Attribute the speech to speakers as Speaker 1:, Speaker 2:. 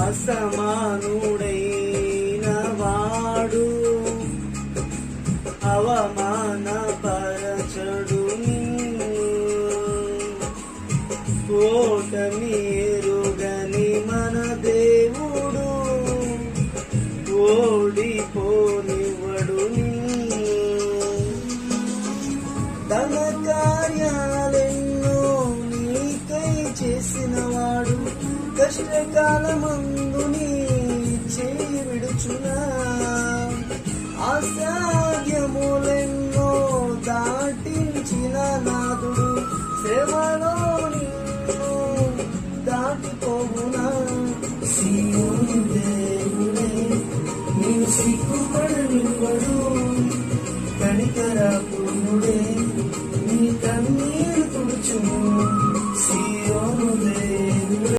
Speaker 1: అసమానుడైన వాడు అవమానపరచడు ఓటమి ఎరుగని మన దేవుడు ఓడిపోనివ్వడు తన కార్యాలెన్నో నీకై చేసినవాడు కష్టకాలమందు నీ చేయి విడుచునా అసాధ్యములెన్నో దాటించిన నాదుడు శ్రమలో నిన్ను దాటిపోవునా సీయోను దేవుడే నీ సిగ్గుపడనివ్వడు